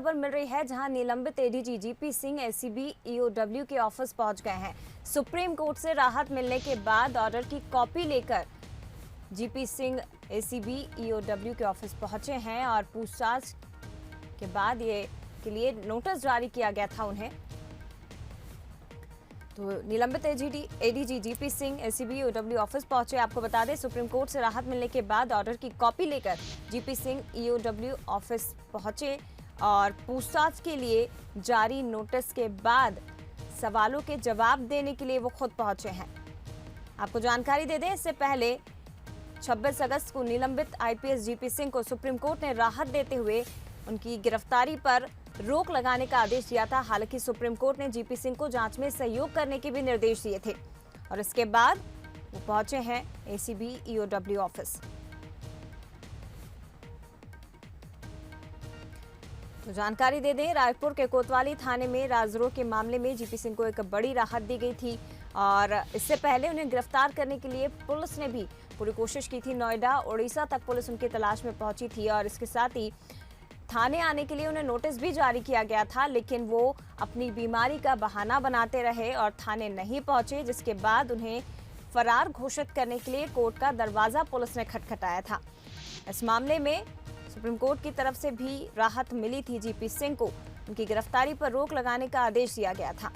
खबर मिल रही है जहां निलंबित ADG GP Singh ACB EOW के ऑफिस पहुंच गए हैं। सुप्रीम कोर्ट से राहत मिलने के बाद ऑर्डर की कॉपी लेकर जीपी सिंह एसीबी ईओडब्ल्यू के ऑफिस पहुंचे हैं और पूछताछ के बाद ये के लिए नोटिस जारी किया गया था उन्हें। तो निलंबित ADG GP Singh ACB EOW office पहुंचे। आपको बता दें, सुप्रीम कोर्ट से राहत मिलने के बाद ऑर्डर की कॉपी लेकर जीपी सिंह ईओडब्ल्यू ऑफिस पहुंचे और पूछताछ के लिए जारी नोटिस के बाद सवालों के जवाब देने के लिए वो खुद पहुंचे हैं। आपको जानकारी दे दें, इससे पहले 26 अगस्त को निलंबित आईपीएस जीपी सिंह को सुप्रीम कोर्ट ने राहत देते हुए उनकी गिरफ्तारी पर रोक लगाने का आदेश दिया था। हालांकि सुप्रीम कोर्ट ने जीपी सिंह को जांच में सहयोग करने के भी निर्देश दिए थे और इसके बाद वो पहुंचे हैं एसीबी ईओडब्ल्यू ऑफिस। तो जानकारी दे दें, रायपुर के कोतवाली थाने में राजद्रोह के मामले में जीपी सिंह को एक बड़ी राहत दी गई थी और इससे पहले उन्हें गिरफ्तार करने के लिए पुलिस ने भी पूरी कोशिश की थी। नोएडा, उड़ीसा तक पुलिस उनकी तलाश में पहुंची थी और इसके साथ ही थाने आने के लिए उन्हें नोटिस भी जारी किया गया था, लेकिन वो अपनी बीमारी का बहाना बनाते रहे और थाने नहीं पहुंचे, जिसके बाद उन्हें फरार घोषित करने के लिए कोर्ट का दरवाजा पुलिस ने खटखटाया था। इस मामले में सुप्रीम कोर्ट की तरफ से भी राहत मिली थी। जीपी सिंह को उनकी गिरफ्तारी पर रोक लगाने का आदेश दिया गया था।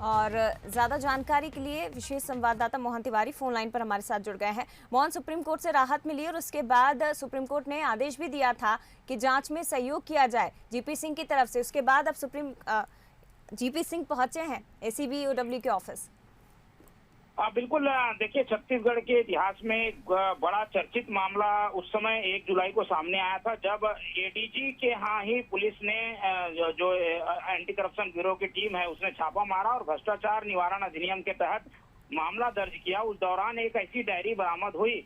और ज्यादा जानकारी के लिए विशेष संवाददाता मोहन तिवारी फोन लाइन पर हमारे साथ जुड़ गए हैं। मोहन, सुप्रीम कोर्ट से राहत मिली और उसके बाद सुप्रीम कोर्ट ने आदेश भी दिया था कि जांच में सहयोग किया जाए जीपी सिंह की तरफ से। उसके बाद अब जीपी सिंह पहुंचे हैं एसीबी ईओडब्ल्यू के ऑफिस। बिल्कुल, देखिए, छत्तीसगढ़ के इतिहास में एक बड़ा चर्चित मामला उस समय 1 जुलाई को सामने आया था, जब एडीजी के यहाँ ही पुलिस ने जो एंटी करप्शन ब्यूरो की टीम है उसने छापा मारा और भ्रष्टाचार निवारण अधिनियम के तहत मामला दर्ज किया। उस दौरान एक ऐसी डायरी बरामद हुई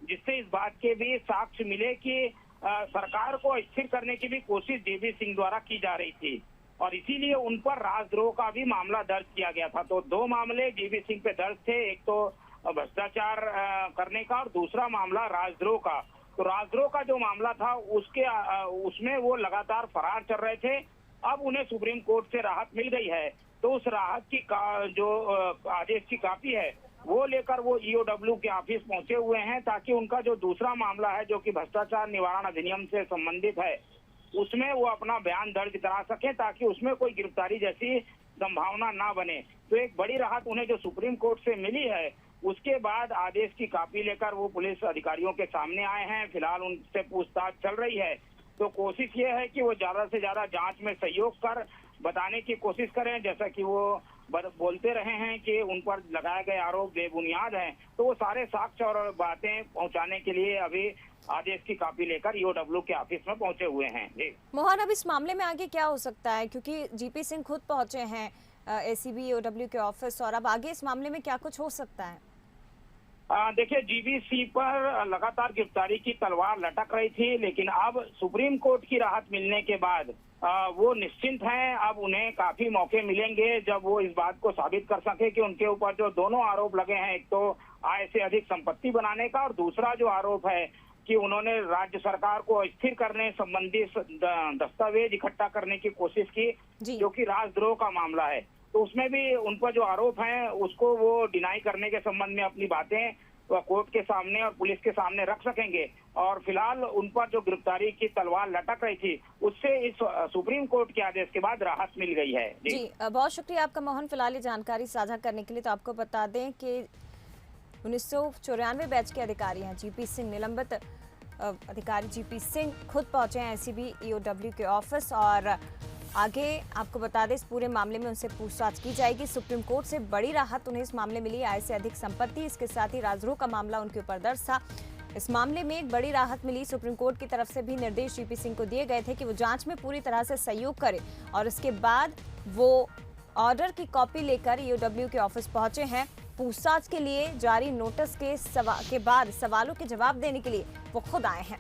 जिससे इस बात के भी साक्ष्य मिले कि सरकार को अस्थिर करने की भी कोशिश जीपी सिंह द्वारा की जा रही थी और इसीलिए उन पर राजद्रोह का भी मामला दर्ज किया गया था। तो 2 मामले जीपी सिंह पे दर्ज थे, एक तो भ्रष्टाचार करने का और दूसरा मामला राजद्रोह का। तो राजद्रोह का जो मामला था उसमें वो लगातार फरार चल रहे थे। अब उन्हें सुप्रीम कोर्ट से राहत मिल गई है, तो उस राहत की जो आदेश की कॉपी है वो लेकर वो ईओडब्ल्यू के ऑफिस पहुंचे हुए हैं, ताकि उनका जो दूसरा मामला है जो कि भ्रष्टाचार निवारण अधिनियम से संबंधित है उसमें वो अपना बयान दर्ज करा सके, ताकि उसमें कोई गिरफ्तारी जैसी संभावना ना बने। तो एक बड़ी राहत उन्हें जो सुप्रीम कोर्ट से मिली है, उसके बाद आदेश की कॉपी लेकर वो पुलिस अधिकारियों के सामने आए हैं। फिलहाल उनसे पूछताछ चल रही है। तो कोशिश ये है कि वो ज्यादा से ज्यादा जांच में सहयोग कर बताने की कोशिश करें, जैसा कि वो बोलते रहे हैं कि उन पर लगाए गए आरोप बेबुनियाद हैं। तो वो सारे साक्ष्य और बातें पहुंचाने के लिए अभी आदेश की कॉपी लेकर ईओडब्ल्यू के ऑफिस में पहुंचे हुए हैं। जी मोहन, अब इस मामले में आगे क्या हो सकता है, क्योंकि जीपी सिंह खुद पहुंचे हैं एसीबी ईओडब्ल्यू के ऑफिस, और अब आगे इस मामले में क्या कुछ हो सकता है? देखिए, जीपी सिंह पर लगातार गिरफ्तारी की तलवार लटक रही थी, लेकिन अब सुप्रीम कोर्ट की राहत मिलने के बाद वो निश्चिंत हैं। अब उन्हें काफी मौके मिलेंगे जब वो इस बात को साबित कर सके कि उनके ऊपर जो दोनों आरोप लगे हैं, एक तो आय से अधिक संपत्ति बनाने का और दूसरा जो आरोप है कि उन्होंने राज्य सरकार को अस्थिर करने संबंधी दस्तावेज इकट्ठा करने की कोशिश की, जो कि राजद्रोह का मामला है। तो उसमें भी उन पर जो आरोप हैं उसको वो डिनाई करने के संबंध में अपनी बातें कोर्ट के सामने और पुलिस के सामने रख सकेंगे। और फिलहाल उन पर जो गिरफ्तारी की तलवार लटक रही थी, उससे इस सुप्रीम कोर्ट के आदेश के बाद राहत मिल गई है। जी, बहुत शुक्रिया आपका मोहन, फिलहाल ये जानकारी साझा करने के लिए। तो आपको बता दें कि 1994 बैच के अधिकारी हैं जीपी सिंह। निलंबित अधिकारी जीपी सिंह खुद पहुंचे हैं एसीबी ईओडब्ल्यू के ऑफिस और आगे आपको बता दें, इस पूरे मामले में उनसे पूछताछ की जाएगी। सुप्रीम कोर्ट से बड़ी राहत उन्हें इस मामले में मिली, आय से अधिक संपत्ति, इसके साथ ही राजद्रोह का मामला उनके ऊपर दर्ज था। इस मामले में एक बड़ी राहत मिली। सुप्रीम कोर्ट की तरफ से भी निर्देश जीपी सिंह को दिए गए थे कि वो जांच में पूरी तरह से सहयोग करे और इसके बाद वो ऑर्डर की कॉपी लेकर ईओडब्ल्यू के ऑफिस पहुंचे हैं। पूछताछ के लिए जारी नोटिस के बाद सवालों के जवाब देने के लिए वो खुद आए हैं।